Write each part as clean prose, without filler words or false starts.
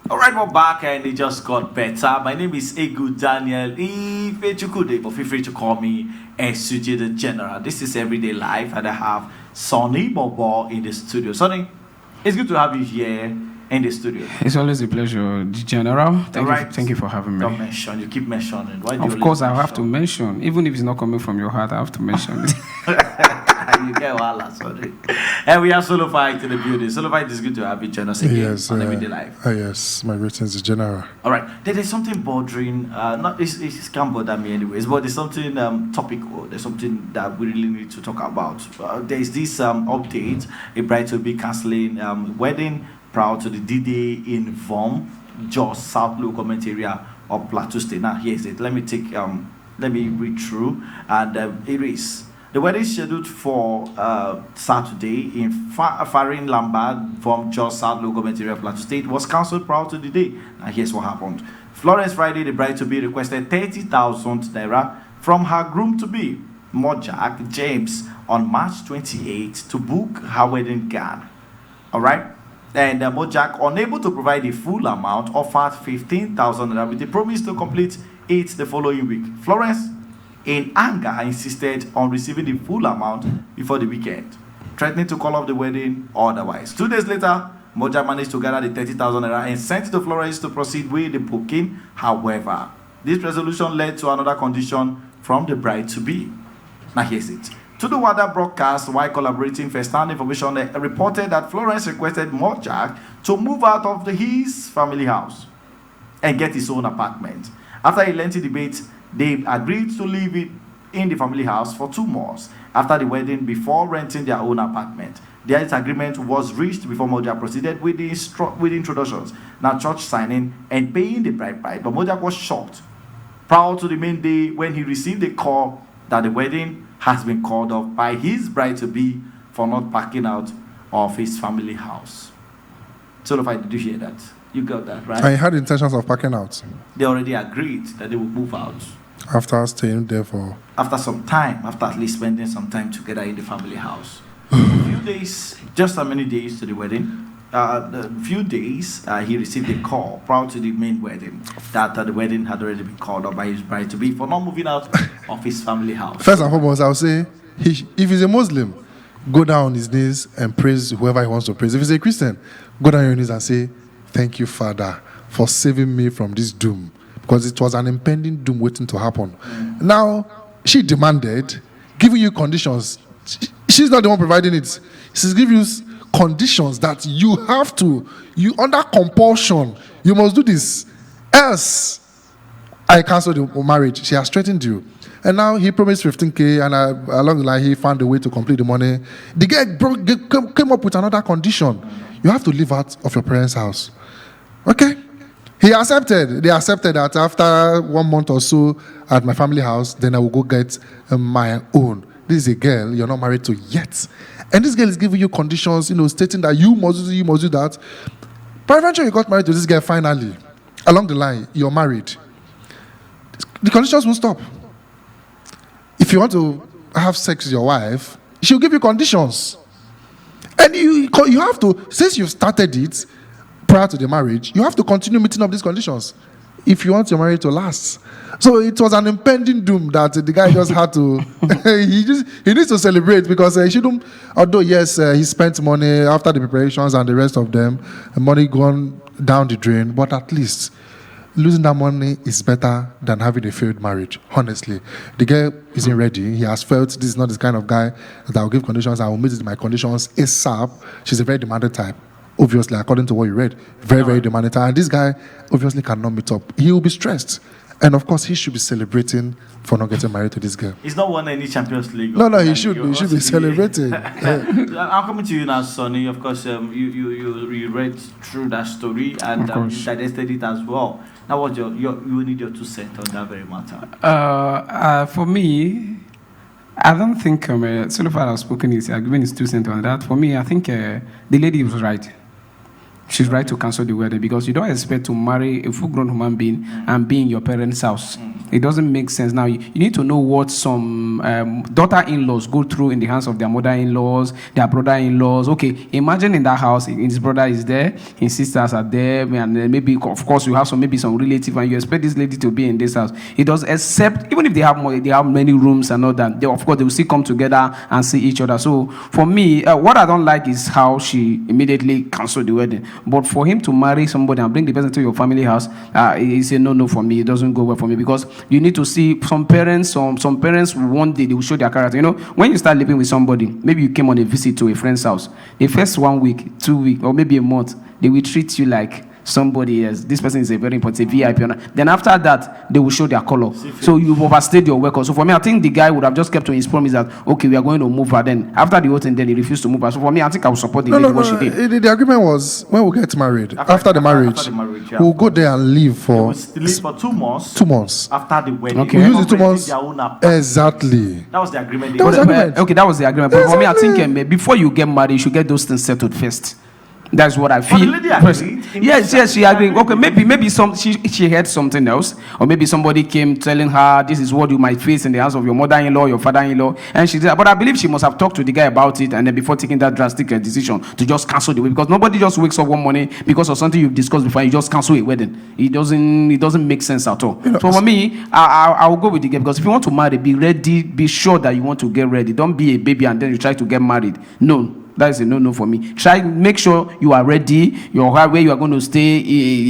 All right, we're back and it just got better. My name is Egu Daniel Ifechukude, but feel free to call me SUJ the General. This is Everyday Life, and I have Sonny Bobo in the studio. Sonny, it's good to have you here in the studio. It's always a pleasure, General. Thank you for having me. Don't mention, you keep mentioning. Why do of course, I have to mention, even if it's not coming from your heart, I have to mention it. You get wala, sorry. And we have Solo Fight in the building. Solo Fight is good to have you join us again on Everyday Life. Yes, my greetings, General. All right, there's something bothering. It can't bother me anyways, but there's something topical. There's something that we really need to talk about. There's this update. A bride to be cancelling wedding proud to the D-Day in Vom, Jos South Local Government Area of Plateau State. Now here's it. Let me read through, and it is. The wedding is scheduled for Saturday in Farin Lambad from Jos South Local Government Area of Plateau State was cancelled prior to the day. Now here's what happened. Florence Friday, the bride-to-be requested 30,000 naira from her groom-to-be, Mojak James, on March 28th to book her wedding gown. All right? And Mojak, unable to provide the full amount, offered 15,000 naira with the promise to complete it the following week. Florence, in anger, insisted on receiving the full amount before the weekend, threatening to call off the wedding or otherwise. 2 days later, Moja managed to gather the 30,000 naira and sent to Florence to proceed with the booking. However, this resolution led to another condition from the bride-to-be. Now here's it. To the Wada broadcast, while collaborating, first-hand information reported that Florence requested Mojak to move out of his family house and get his own apartment. After a lengthy debate, they agreed to live in the family house for 2 months after the wedding before renting their own apartment. This agreement was reached before Moja proceeded with the introductions, now church signing and paying the bride price. But Moja was shocked prior to the main day when he received a call that the wedding has been called off by his bride-to-be for not packing out of his family house. So, if I did you hear that? You got that, right? I had intentions of packing out. They already agreed that they would move out. After staying there for... After some time, after at least spending some time together in the family house. A few days, just how many days to the wedding? A few days, he received a call prior to the main wedding that the wedding had already been called up by his bride-to-be for not moving out of his family house. First and foremost, I'll say, if he's a Muslim, go down on his knees and praise whoever he wants to praise. If he's a Christian, go down on your knees and say, thank you, Father, for saving me from this doom. Because it was an impending doom waiting to happen. Now, she demanded, giving you conditions. She's not the one providing it. She's giving you conditions that you have to, under compulsion, you must do this. Else, I cancel the marriage. She has threatened you. And now he promised 15K, and along the line, he found a way to complete the money. The guy came up with another condition. You have to live out of your parents' house. Okay? He accepted. They accepted that after 1 month or so at my family house, then I will go get my own. This is a girl you're not married to yet. And this girl is giving you conditions, stating that you must do that. But eventually you got married to this girl finally. Along the line, you're married. The conditions will stop. If you want to have sex with your wife, she'll give you conditions. And you have to, since you've started it, prior to the marriage, you have to continue meeting up these conditions if you want your marriage to last. So it was an impending doom that the guy just had to he needs to celebrate because he shouldn't, although yes, he spent money after the preparations and the rest of them, money gone down the drain, but at least losing that money is better than having a failed marriage. Honestly, the guy isn't ready. He has felt this is not the kind of guy that will give conditions. I will meet my conditions ASAP. She's a very demanding type. Obviously, according to what you read, very demanding type. And this guy obviously cannot meet up. He will be stressed. And of course, he should be celebrating for not getting married to this girl. He's not won any Champions League. No, he should be celebrating. I'm coming to you now, Sonny. Of course, you read through that story and you digested it as well. Now, what you need your 2 cents on that very matter? For me, I don't think so far I've spoken. He's given his 2 cents on that. For me, I think the lady was right. she's right to cancel the wedding, because you don't expect to marry a full-grown human being and be in your parents' house. It doesn't make sense. Now, you need to know what some daughter-in-laws go through in the hands of their mother-in-laws, their brother-in-laws. Okay, imagine in that house, his brother is there, his sisters are there, and then maybe, of course, you have some relative, and you expect this lady to be in this house. It does, except even if they have many rooms and all that, of course, they will still come together and see each other. So, for me, what I don't like is how she immediately canceled the wedding. But for him to marry somebody and bring the person to your family house, it's a no for me. It doesn't go well for me, because you need to see some parents one day they will show their character. When you start living with somebody, maybe you came on a visit to a friend's house, the first 1 week, 2 weeks, or maybe a month, they will treat you like somebody else. This person is a very important VIP. Then after that, they will show their color. So you've overstayed your welcome. So for me, I think the guy would have just kept to his promise that, okay, we are going to move her. Then after the whole thing, then he refused to move her. So for me, I think I will support the lady what she did. The agreement was, when we get married, after the marriage, we'll go there and live for 2 months. 2 months. After the wedding. Okay. We use the 2 months. Exactly. That was the agreement. That was the agreement. Okay, that was the agreement. But for me, I think before you get married, you should get those things settled first. That's what I feel. But the lady agreed. Yes, she agreed. Okay, maybe she heard something else, or maybe somebody came telling her this is what you might face in the hands of your mother-in-law, your father-in-law, and she did. But I believe she must have talked to the guy about it, and then before taking that drastic decision to just cancel the wedding, because nobody just wakes up one morning because of something you've discussed before and you just cancel a wedding. It doesn't make sense at all. So for me, I will go with the guy, because if you want to marry, be ready, be sure that you want to get ready. Don't be a baby and then you try to get married. No. That is a no for me. Make sure you are ready. Where you are going to stay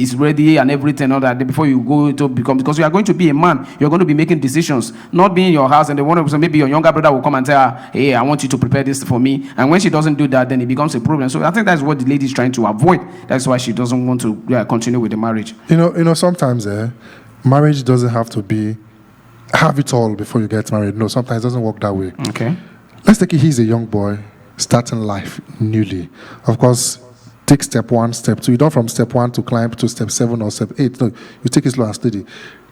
is ready and everything, all that before you go to become, because you are going to be a man. You're going to be making decisions, not being in your house and the one person, maybe your younger brother will come and tell her, hey, I want you to prepare this for me. And when she doesn't do that, then it becomes a problem. So I think that's what the lady is trying to avoid. That's why she doesn't want to continue with the marriage. Sometimes marriage doesn't have to have it all before you get married. No, sometimes it doesn't work that way. Okay. Let's take it, he's a young boy starting life newly. Of course, take step 1, step 2. You don't from step 1 to climb to step 7 or step 8. No, you take it slow and steady.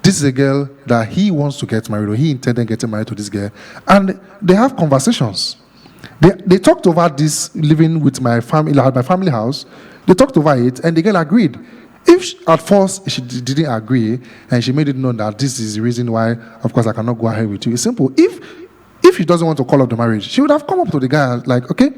This is a girl that he wants to get married, or he intended getting married to this girl, and they have conversations. They talked over this living with my family at my family house. They talked over it, and the girl agreed. If at first she didn't agree and she made it known that this is the reason why, of course, I cannot go ahead with you, it's simple. If she doesn't want to call up the marriage, she would have come up to the guy like, okay,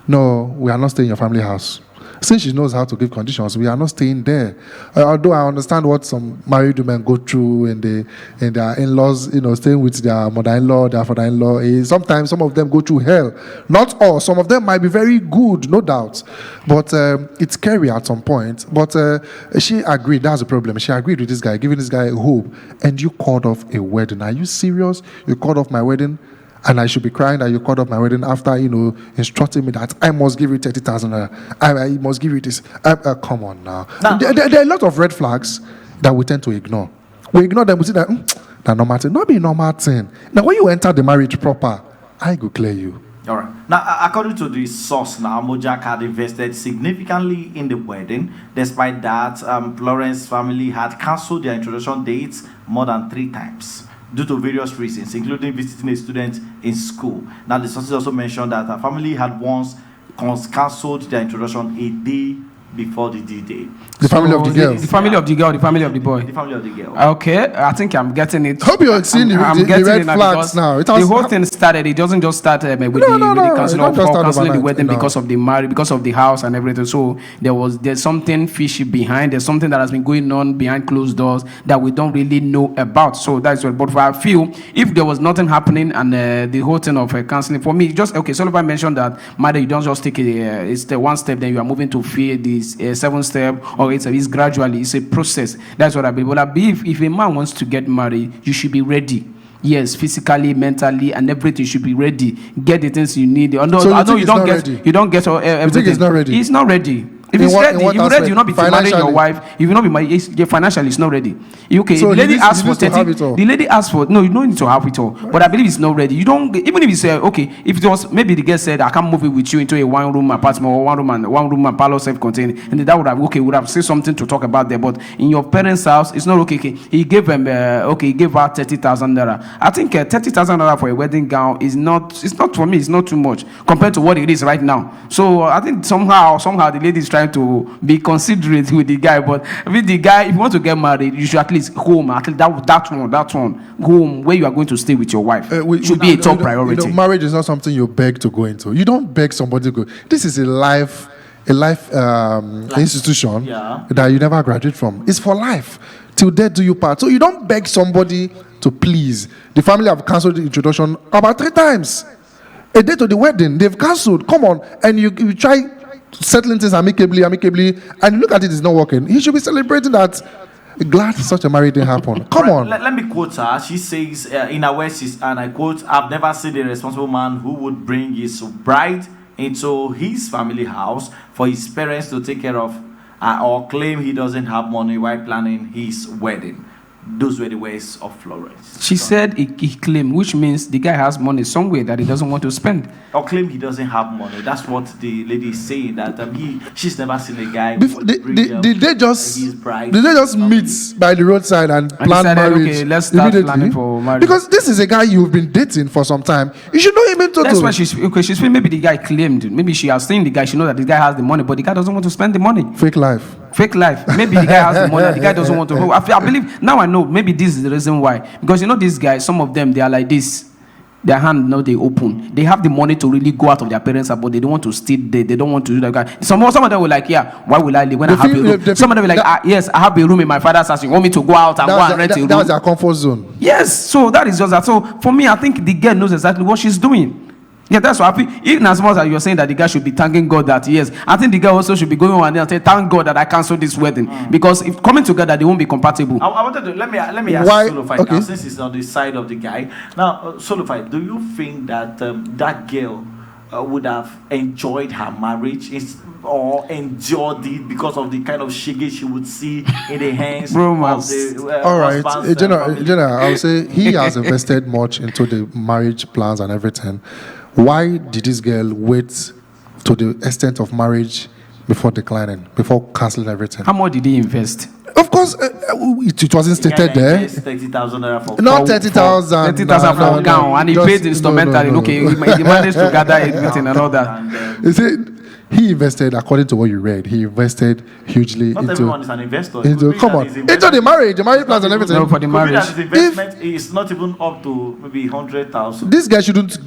no, we are not staying in your family house. Since she knows how to give conditions, we are not staying there. Although I understand what some married women go through and their in-laws, staying with their mother-in-law, their father-in-law. Sometimes some of them go through hell. Not all. Some of them might be very good, no doubt. But it's scary at some point. But she agreed. That's the problem. She agreed with this guy, giving this guy hope. And you called off a wedding. Are you serious? You called off my wedding? And I should be crying that you called off my wedding after, instructing me that I must give you 30,000. I must give you this. Come on now. There are a lot of red flags that we tend to ignore. We ignore them. We see that, that normal thing. Not be normal thing. Now, when you enter the marriage proper, I go clear you. All right. Now, according to the source, Mojak had invested significantly in the wedding. Despite that, Florence's family had cancelled their introduction dates more than 3 times. Due to various reasons, including visiting a student in school. Now, the sources also mentioned that her family had once cancelled their introduction a day before the D-Day. The family of the girl. The family of the girl, the family of the boy. The family of the girl. Okay, I think I'm getting it. Hope you're seeing the red flags now. The whole thing started, it doesn't just start with the cancelling the wedding because of the marriage, because of the house and everything. So there's something fishy behind. There's something that has been going on behind closed doors that we don't really know about. So that's what. But I feel if there was nothing happening and the whole thing of cancelling, for me, just okay. Sullivan mentioned that mother, you don't just take it's the 1 step, then you are moving to fear this 7 step, or it's gradually, it's a process. That's what I believe. But I believe if a man wants to get married, you should be ready. Yes, physically, mentally, and everything should be ready. Get the things you need. I know you don't get everything. You think it's not ready? It's not ready. If it's ready, if you're ready, you'll not be marrying your wife. If you not be married, financially, it's not ready. Okay, so the lady asked for 30. The lady asked for no, you don't need to have it all. Right. But I believe it's not ready. You don't even if you say okay, if it was maybe the girl said I can't move it with you into a 1-room apartment or 1-room and parlor self-contained, and that would have said something to talk about there. But in your parents' house, it's not okay. He gave them he gave her 30,000 naira. I think 30,000 naira for a wedding gown is not. It's not for me. It's not too much compared to what it is right now. So I think somehow the lady is trying trying to be considerate with the guy, but with the guy, if you want to get married, you should at least home, at least that one, home where you are going to stay with your wife should be a top priority. Marriage is not something you beg to go into. You don't beg somebody to go. This is a life institution that you never graduate from. It's for life. Till death do you part. So you don't beg somebody to please. The family have cancelled the introduction about 3 times. A day to the wedding, they've cancelled. Come on. And you try settling things amicably, and you look at it, it's not working. He should be celebrating that. Glad such a marriage didn't happen. Come on. Let me quote her. She says, in her words, and I quote, "I've never seen a responsible man who would bring his bride into his family house for his parents to take care of or claim he doesn't have money while planning his wedding." Those were the words of Florence. She said he claimed, which means the guy has money somewhere that he doesn't want to spend. Or claim he doesn't have money. That's what the lady is saying. That she's never seen a guy. Did they just meet by the roadside and plan marriage? Okay, let's start planning for marriage. Because this is a guy you've been dating for some time. You should know him in total. That's why she's saying maybe the guy claimed. Maybe she has seen the guy. She knows that the guy has the money, but the guy doesn't want to spend the money. Fake life. Maybe the guy has the money, the guy doesn't want to. I believe now I know. Maybe this is the reason why. Because these guys, some of them, they are like this. Their hand they open. They have the money to really go out of their parents' house, but they don't want to stay there. They don't want to do that. Some of them were like, yeah, why will I live when I have a room? Some of them were like, yes, I have a room in my father's house. You want me to go out and go and rent a room? That's their comfort zone. Yes, so that is just that. So for me, I think the girl knows exactly what she's doing. Yeah, that's why I feel, even as much as you're saying that the guy should be thanking God that yes, I think the guy also should be going on and say, thank God that I canceled this wedding. Because if coming together, they won't be compatible. I wanted to, let me ask Solofai now, since it's on the side of the guy. Now, Solofai, do you think that that girl would have enjoyed her marriage or endured it because of the kind of shiggy she would see in the hands of the all right, General, I would say he has invested much into the marriage plans and everything. Why did this girl wait to the extent of marriage before declining, before cancelling everything? How much did he invest? Of course, it wasn't stated there. 30,000 for not 30,000. 30,000 for a gown, and he paid instrumentally. Okay, he managed to gather everything and all that. You see, he invested according to what you read. He invested hugely not into. Everyone is an investor. Into the marriage plans and everything. No, for the marriage. His investment is not even up to maybe 100,000. This guy shouldn't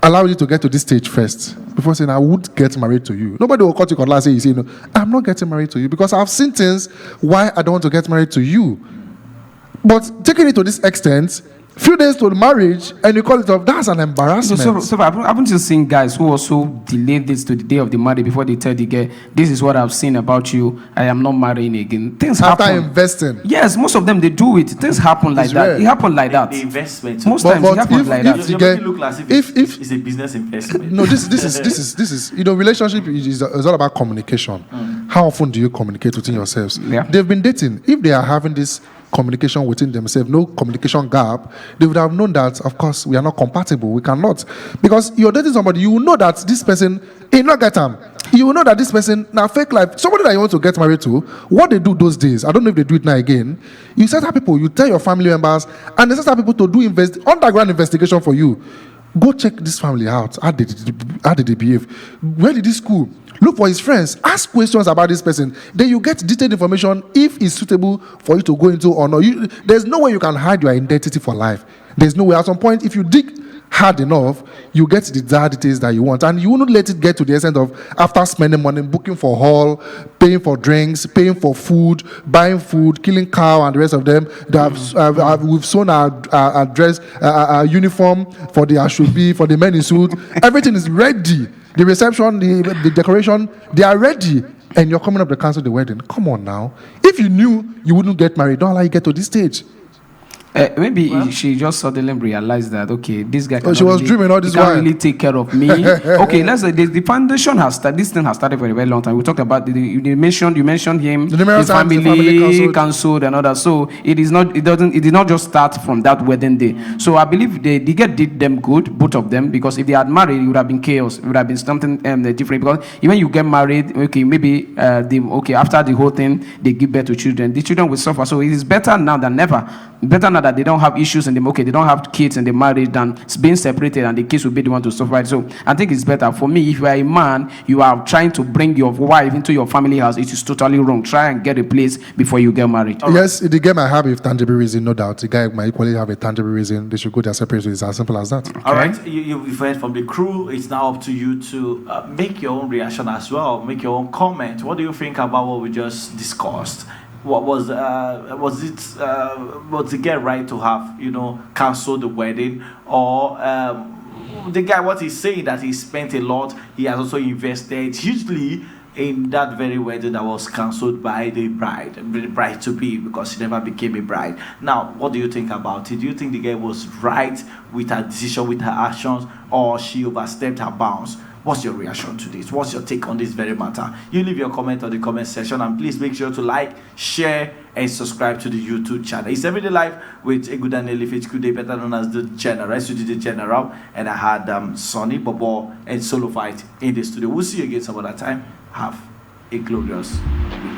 allow you to get to this stage first before saying I would get married to you. Nobody will cut you and say, no, I'm not getting married to you because I've seen things why I don't want to get married to you. But taking it to this extent, few days to the marriage, and you call it off, that's an embarrassment. So haven't you seen guys who also delay this to the day of the marriage before they tell the girl, this is what I've seen about you, I am not marrying again. Things after happen. Investing. Yes, most of them, they do it. Things happen like that. Rare. It happened like that. The investment. Most times it happens like that. You make it look as if it's a business investment. No, this is relationship is all about communication. How often do you communicate within yourselves? Yeah. They've been dating. If they are having this communication within themselves, no communication gap, they would have known that, of course, we are not compatible. We cannot. Because you're dating somebody, you will know that this person ain't not get them. You will know that this person, now fake life, somebody that you want to get married to, what they do those days, I don't know if they do it now again, you set up people, you tell your family members, and they set up people to do underground investigation for you. Go check this family out. How did they behave? Where did this school? Look for his friends. Ask questions about this person. Then you get detailed information if it's suitable for you to go into or not. There's no way you can hide your identity for life. There's no way. At some point, if you dig hard enough, you get the details that you want. And you will not let it get to the extent of after spending money, booking for hall, paying for drinks, paying for food, buying food, killing cow and the rest of them. We've sewn our dress, our uniform for the ashobi, for the men in suit. Everything is ready. The reception, the decoration, they are ready. And you're coming up to cancel the wedding. Come on now. If you knew you wouldn't get married, don't allow you get to this stage. Maybe she just suddenly realized that, okay, this guy she was dreaming all this can't while. really take care of me. Okay, let's say the foundation has started. This thing has started for a very long time. We talked about you mentioned him, his family cancelled and all that. So it did not just start from that wedding day. So I believe the girl did them good, both of them, because if they had married, it would have been chaos. It would have been something different. Because even you get married, okay, maybe after the whole thing, they give birth to children. The children will suffer. So it is better now than never. Better now than that they don't have issues in them, okay, they don't have kids in the marriage, than being separated and the kids will be the one to suffer. So I think it's better for me, if you are a man, you are trying to bring your wife into your family house, it is totally wrong. Try and get a place before you get married. Yes, the guy might have a tangible reason, no doubt. The guy might equally have a tangible reason. They should go their separate ways. It's as simple as that. All right, you've heard from the crew. It's now up to you to make your own reaction as well. Make your own comment. What do you think about what we just discussed? What was the guy right to have cancel the wedding, or the guy, what he's saying, that he spent a lot, he has also invested hugely in that very wedding that was cancelled by the bride to be, because she never became a bride. Now, what do you think about it? Do you think the girl was right with her decision, with her actions, or she overstepped her bounds? What's your reaction to this? What's your take on this very matter? You leave your comment on the comment section, and please make sure to like, share, and subscribe to the YouTube channel. It's Everyday Life with EverydayLife. It's today, better known as the General. So the General, and I had Sonny, Bobo, and Solo Fight in the studio. We'll see you again some other time. Have a glorious week.